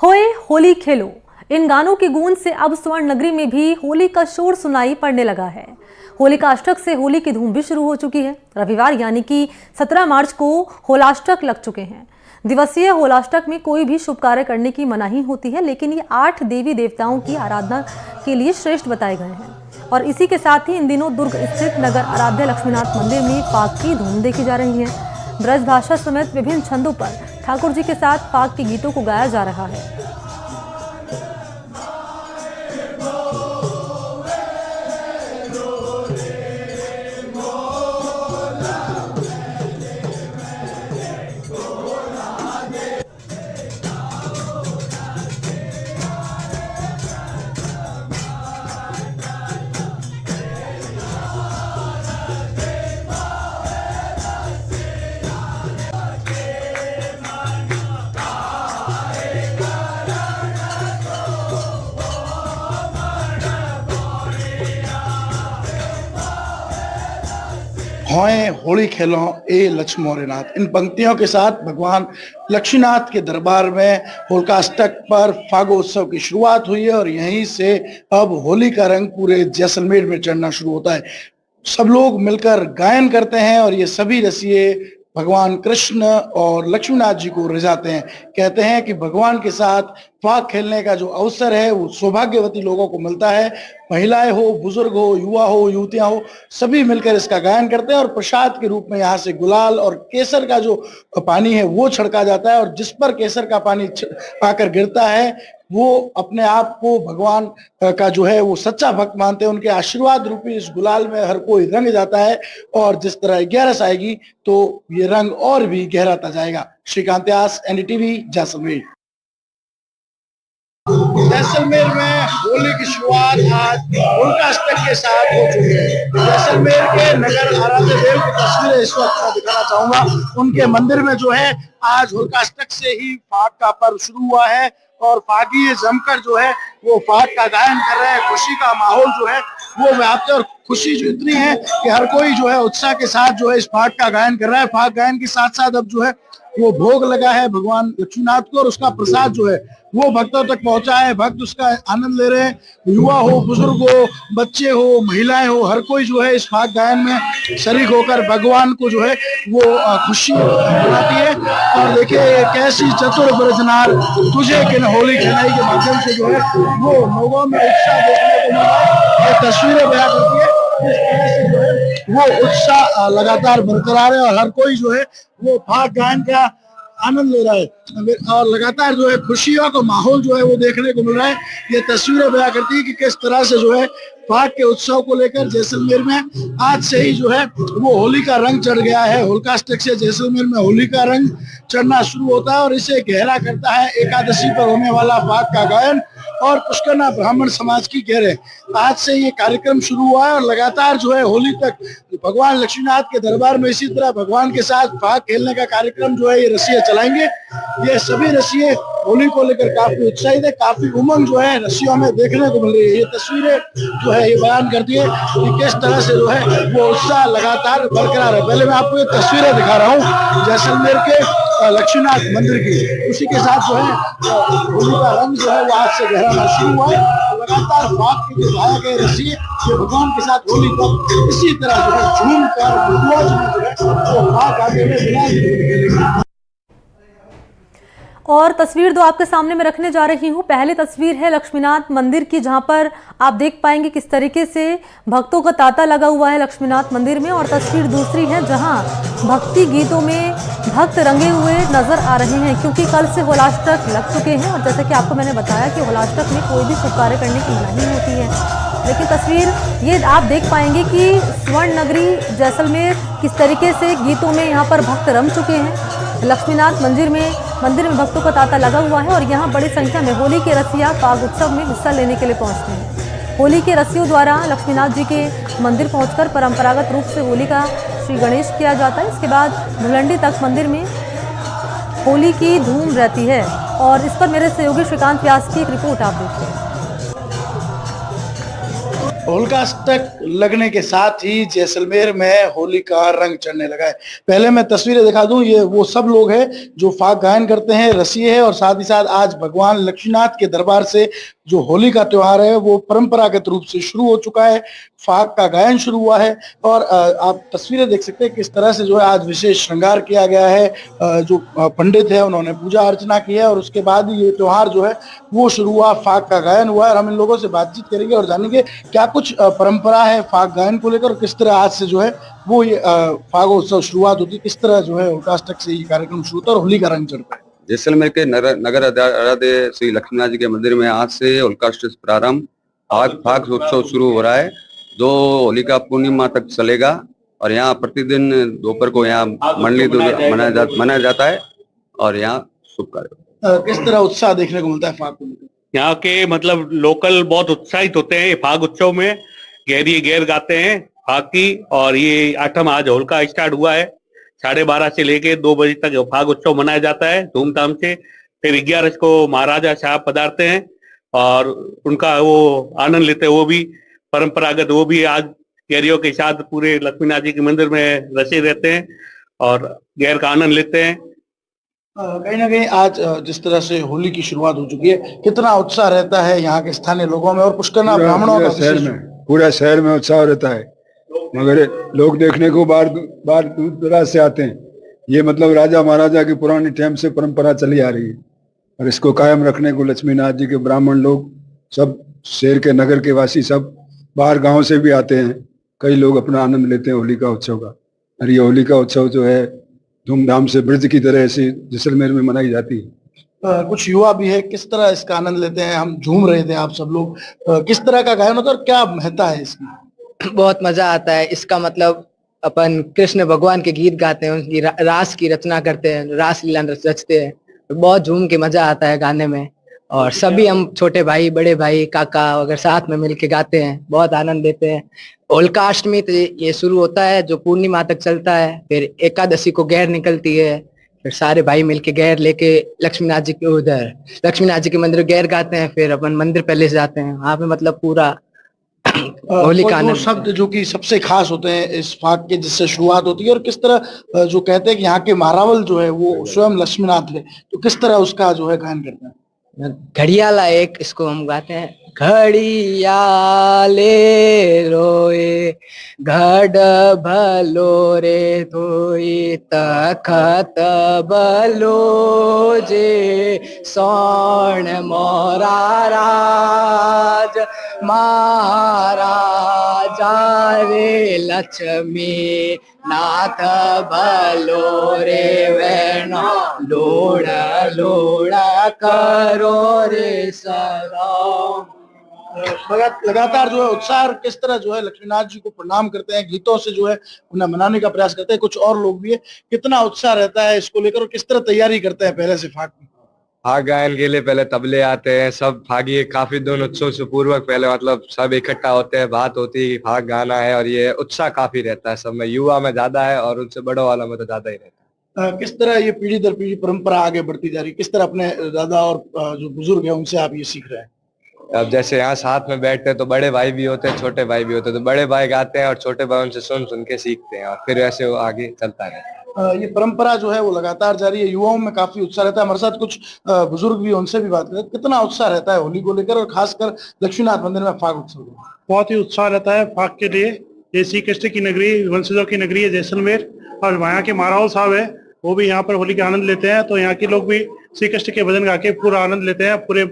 होए होली खेलो, इन गानों की गूंज से अब स्वर्ण नगरी में भी होली का शोर सुनाई पड़ने लगा है। होलिकाष्टक से होली की धूम भी शुरू हो चुकी है। रविवार यानी कि 17 मार्च को होलाष्टक लग चुके हैं। दिवसीय होलाष्टक में कोई भी शुभ कार्य करने की मनाही होती है, लेकिन ये 8 देवी देवताओं की आराधना के लिए श्रेष्ठ बताए गए हैं। और इसी के साथ ही इन दिनों दुर्ग स्थित नगर आराध्य लक्ष्मीनाथ मंदिर में फाग की धूम देखी जा रही है। ब्रज भाषा समेत विभिन्न छंदों पर ठाकुर जी के साथ फाग के गीतों को गाया जा रहा है। होए होली खेलो ए लक्ष्मौर्यनाथ, इन पंक्तियों के साथ भगवान लक्ष्मीनाथ के दरबार में होलिकाष्टक पर फागोत्सव की शुरुआत हुई है और यहीं से अब होली का रंग पूरे जैसलमेर में चढ़ना शुरू होता है। सब लोग मिलकर गायन करते हैं और ये सभी रसिए भगवान कृष्ण और लक्ष्मीनाथ जी को रिझाते हैं। कहते हैं कि भगवान के साथ फाग खेलने का जो अवसर है वो सौभाग्यवती लोगों को मिलता है। महिलाएं हो, बुजुर्ग हो, युवा हो, युवतियां हो, सभी मिलकर इसका गायन करते हैं और प्रसाद के रूप में यहाँ से गुलाल और केसर का जो पानी है वो छिड़का जाता है और जिस पर केसर का पानी आकर गिरता है वो अपने आप को भगवान का जो है वो सच्चा भक्त मानते हैं। उनके आशीर्वाद रूपी इस गुलाल में हर कोई रंग जाता है और जिस तरह गहरस आएगी तो ये रंग और भी गहराता जाएगा। श्रीकांत व्यास, एनडीटीवी, जैसलमेर। जैसलमेर में होली की शुरुआत आज होलिकाष्टक के साथ हो चुकी है। जैसलमेर के नगर आराध्य देव की तस्वीरें इस वक्त मैं दिखाना चाहूंगा। उनके मंदिर में जो है आज होलिकाष्टक से ही फाग का पर्व शुरू हुआ है और फागी जमकर जो है वो फाग का गायन कर रहे हैं। खुशी का माहौल जो है वो व्याप्त है और खुशी जो इतनी है कि हर कोई जो है उत्साह के साथ जो है इस फाग का गायन कर रहा है। फाग गायन के साथ साथ अब जो है वो भोग लगा है भगवान लक्ष्मीनाथ को और उसका प्रसाद जो है वो भक्तों तक पहुंचा है। भक्त उसका आनंद ले रहे हैं। युवा हो, बुजुर्ग हो, बच्चे हो, महिलाएं हो, हर कोई जो है इस फाग गायन में शरीक होकर भगवान को जो है वो खुशी मनाती है। और देखिए कैसी चतुर ब्रजनार तुझे किन होली खिलाई के माध्यम से जो है वो लोगों में उत्साह देखने को मिल रहा है। ये तस्वीरें बयां करती है इस तरह से जो है वो उत्साह लगातार बरकरार है और हर कोई जो है वो फाग गायन का आनंद ले रहा है और लगातार जो है खुशियों का माहौल जो है वो देखने को मिल रहा है। ये तस्वीरें बयां करती है कि किस तरह से जो है फाग के उत्सव को लेकर जैसलमेर में आज से ही जो है वो होली का रंग चढ़ गया है। होलिकाष्टक से जैसलमेर में होली का रंग चढ़ना शुरू होता है और इसे गहरा करता है एकादशी पर होने वाला फाग का गायन और पुष्करना ब्राह्मण समाज की गहरे। आज से ये कार्यक्रम शुरू हुआ है और लगातार जो है होली तक भगवान लक्ष्मीनाथ के दरबार में इसी तरह भगवान के साथ फाग खेलने का कार्यक्रम जो है ये रसिए चलाएंगे। ये सभी रसिए होली को लेकर काफी उत्साहित है। काफी उमंग जो है रसियों में देखने को मिल रही है। ये तस्वीरें जो है ये बयान करती है कि किस तरह से जो है वो उत्साह लगातार बरकरार है। पहले मैं आपको ये तस्वीरें दिखा रहा हूँ जैसलमेर के लक्ष्मीनाथ मंदिर की। उसी के साथ जो है होली का रंग जो है वो आज से गहराना शुरू हुआ है। लगातार फाग के जो गाया गए रसिए ये भगवान के साथ होली तक इसी तरह जो है झूम कर जो है वो फाग आगे में खेलेंगे। और तस्वीर दो आपके सामने मैं रखने जा रही हूँ। पहली तस्वीर है लक्ष्मीनाथ मंदिर की, जहाँ पर आप देख पाएंगे किस तरीके से भक्तों का तांता लगा हुआ है लक्ष्मीनाथ मंदिर में। और तस्वीर दूसरी है जहाँ भक्ति गीतों में भक्त रंगे हुए नजर आ रहे हैं, क्योंकि कल से होलाष्टक लग चुके हैं। और जैसे कि आपको मैंने बताया कि होलाष्टक में कोई भी शुभ कार्य करने की मनाही होती है, लेकिन तस्वीर ये आप देख पाएंगे कि स्वर्ण नगरी जैसलमेर किस तरीके से गीतों में यहाँ पर भक्त रम चुके हैं। लक्ष्मीनाथ मंदिर में भक्तों का तांता लगा हुआ है और यहाँ बड़ी संख्या में होली के रसिया फाग उत्सव में हिस्सा लेने के लिए पहुँचते हैं। होली के रसियों द्वारा लक्ष्मीनाथ जी के मंदिर पहुंचकर परंपरागत रूप से होली का श्री गणेश किया जाता है। इसके बाद धुलंडी तक मंदिर में होली की धूम रहती है। और इस पर मेरे सहयोगी श्रीकांत व्यास की एक रिपोर्ट आप देखते हैं। होलिकाष्टक लगने के साथ ही जैसलमेर में होली का रंग चढ़ने लगा है। पहले मैं तस्वीरें दिखा दूं, ये वो सब लोग हैं जो फाग गायन करते हैं, रसिए हैं और साथ ही साथ आज भगवान लक्ष्मीनाथ के दरबार से जो होली का त्योहार है वो परंपरागत रूप से शुरू हो चुका है। फाग का गायन शुरू हुआ है और आप तस्वीरें देख सकते हैं किस तरह से जो है आज विशेष श्रृंगार किया गया है। जो पंडित है उन्होंने पूजा अर्चना की है और उसके बाद ही ये त्योहार जो है वो शुरू हुआ, फाग का गायन हुआ और हम इन लोगों से बातचीत करेंगे और जानेंगे क्या कुछ परंपरा है फाग गायन को लेकर और किस तरह आज से जो है वो ये फागोत्सव शुरुआत होती है, किस तरह जो है होलिकाष्टक से ये कार्यक्रम शुरू होता है और होली का रंग चढ़ता है। जैसलमेर के नगर आराध्य श्री लक्ष्मीनाथ जी के मंदिर में आज से होलिकाष्टक प्रारंभ फाग उत्सव शुरू हो रहा है, जो होलिका पूर्णिमा तक चलेगा और यहाँ प्रतिदिन दोपहर को यहाँ मंडली मनाया जाता है और यहाँ शुभ कार्य। किस तरह उत्साह देखने को मिलता है फाग को लेकर? यहाँ के मतलब लोकल बहुत उत्साहित होते हैं फाग उत्सव में, गैर गाते हैं फाग की। और ये आठम आज होलिका स्टार्ट हुआ है, 12:30 से लेके 2 बजे तक फाग उत्सव मनाया जाता है धूमधाम से। फिर 11 को महाराजा साहब पधारते हैं और उनका वो आनंद लेते हैं, वो भी परंपरागत, वो भी आज गैरियों के साथ पूरे लक्ष्मीनाथ जी के मंदिर में रसे रहते हैं और गैर का आनंद लेते हैं। कहीं ना कहीं आज जिस तरह से होली की शुरुआत हो चुकी है, कितना उत्साह रहता है यहाँ के स्थानीय लोगों में और पुष्कर ब्राह्मणों का शहर में, पूरा शहर में उत्साह रहता है, मगर लोग देखने को बाहर दूर दराज से आते हैं। ये मतलब राजा महाराजा की पुरानी टाइम से परंपरा चली आ रही है और इसको कायम रखने को लक्ष्मीनाथ जी के ब्राह्मण लोग सब, शहर के नगर के वासी सब, बाहर गांव से भी आते हैं। कई लोग अपना आनंद लेते हैं होली का उत्सव का। और ये होली का उत्सव जो है धूमधाम से ब्रज की तरह से जैसलमेर में मनाई जाती है। कुछ युवा भी है, किस तरह इसका आनंद लेते हैं? हम झूम रहे थे, आप सब लोग, किस तरह का गायन होता है और क्या महत्ता है इसकी? बहुत मजा आता है इसका, मतलब अपन कृष्ण भगवान के गीत गाते हैं, उनकी रास की रचना करते हैं, रास लीला रचते हैं, बहुत झूम के मजा आता है गाने में। और सभी हम छोटे भाई, बड़े भाई, काका अगर साथ में मिलके गाते हैं, बहुत आनंद लेते हैं। होलिकाष्टमी तो ये शुरू होता है जो पूर्णिमा तक चलता है, फिर एकादशी को गैर निकलती है, फिर सारे भाई मिलके गैर लेके लक्ष्मीनाथ जी के उधर लक्ष्मीनाथ जी के मंदिर गैर गाते हैं, फिर अपन मंदिर पैलेस जाते हैं, वहां पे मतलब पूरा होली का आनंद। शब्द जो कि सबसे खास होते हैं इस फाग के जिससे शुरुआत होती है और किस तरह जो कहते हैं कि यहाँ के महारावल जो है वो स्वयं लक्ष्मीनाथ है, तो किस तरह उसका जो है गायन करते हैं? घड़ियाला एक इसको हम गाते हैं, घड़ियाले रोए घड़ भलो रे धोई तखत भलो जे सोण मोरा राज महाराजा रे लक्ष्मी नाथ भलो रे वेणो लोड़ा लोड़ा करो रे सदा। लगातार जो है उत्साह, किस तरह जो है लक्ष्मीनाथ जी को प्रणाम करते हैं, गीतों से जो है उन्हें मनाने का प्रयास करते हैं। कुछ और लोग भी है, कितना उत्साह रहता है इसको लेकर और किस तरह तैयारी करते हैं पहले से फाग की? फाग गायन के लिए पहले तबले आते हैं, सब फागी काफी दिन उत्सव से पूर्वक पहले मतलब सब इकट्ठा होते हैं, बात होती है कि फाग गाना है और ये उत्साह काफी रहता है सब में, युवा में ज्यादा है और उनसे बड़ों वाला में तो ज्यादा ही रहता है। किस तरह ये पीढ़ी दर पीढ़ी परंपरा आगे बढ़ती जा रही है, किस तरह अपने दादा और जो बुजुर्ग है उनसे आप ये सीख रहे हैं? अब जैसे यहाँ साथ में बैठते हैं तो बड़े भाई भी होते हैं, छोटे भाई भी होते हैं, तो बड़े भाई गाते हैं और छोटे भाई उनसे सुन सुन के सीखते हैं और फिर वैसे वो आगे चलता रहता है। ये परंपरा जो है वो लगातार जारी है, युवाओं में काफी उत्साह रहता है। हमारे साथ कुछ बुजुर्ग भी, उनसे भी बात करें, कितना उत्साह रहता है होली को लेकर और खासकर लक्ष्मीनाथ मंदिर में फाग उत्सव? बहुत ही उत्साह रहता है फाग के लिए। ये श्री कृष्ण की नगरी, वंशजों की नगरी है जैसलमेर, और वहाँ के महाराव साहब है वो भी यहाँ पर होली का आनंद लेते हैं, तो यहाँ के लोग भी श्री कृष्ण के भजन गा के पूरा आनंद लेते हैं। पूरे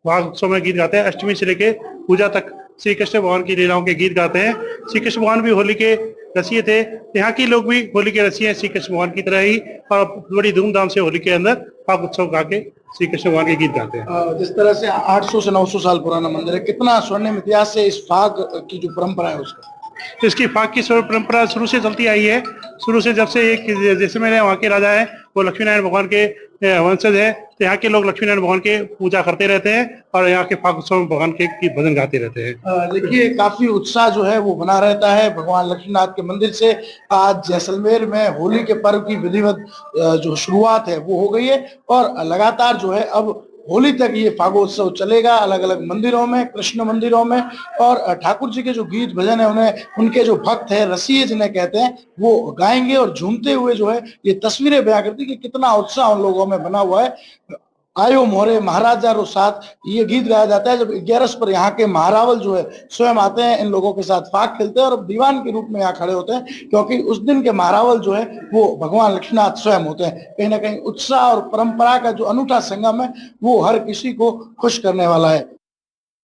फाग उत्सव में गीत गाते हैं, अष्टमी से लेके पूजा तक श्री कृष्ण भगवान की लीलाओं के गीत गाते हैं। श्री कृष्ण भगवान भी होली के रसिए थे, यहाँ के लोग भी होली के रसिए हैं श्री कृष्ण भगवान की तरह ही, और बड़ी धूमधाम से होली के अंदर फाग उत्सव गा के श्री कृष्ण भगवान के गीत गाते हैं। जिस तरह से 800 से 900 साल पुराना मंदिर है, कितना स्वर्णिम इतिहास है इस फाग की जो परंपरा है उसका? तो इसकी फाग की परंपरा शुरू से चलती आई है। शुरू से जब से एक जैसलमेर वहाँ के राजा है वो लक्ष्मीनारायण भगवान के वंशज है, तो यहाँ के लोग लक्ष्मीनारायण भगवान के पूजा करते रहते हैं और यहाँ के फाग उत्सव में भगवान के भजन गाते रहते हैं। देखिए काफी उत्साह जो है वो बना रहता है भगवान लक्ष्मीनाथ के मंदिर से। आज जैसलमेर में होली के पर्व की विधिवत जो शुरुआत है वो हो गई है और लगातार जो है अब होली तक ये फागोत्सव चलेगा, अलग अलग मंदिरों में, कृष्ण मंदिरों में। और ठाकुर जी के जो गीत भजन है उन्हें उनके जो भक्त है, रसिए जिन्हें कहते हैं, वो गाएंगे और झूमते हुए जो है ये तस्वीरें बयां करती कि कितना उत्साह उन लोगों में बना हुआ है। आयो मोरे महाराजा रो साथ, ये गीत गाया जाता है जब 11 पर यहाँ के महारावल जो है स्वयं आते हैं, इन लोगों के साथ फाग खेलते हैं और दीवान के रूप में यहाँ खड़े होते हैं, क्योंकि उस दिन के महारावल जो है वो भगवान लक्ष्मीनाथ स्वयं होते हैं। कहीं ना कहीं उत्साह और परंपरा का जो अनूठा संगम है वो हर किसी को खुश करने वाला है।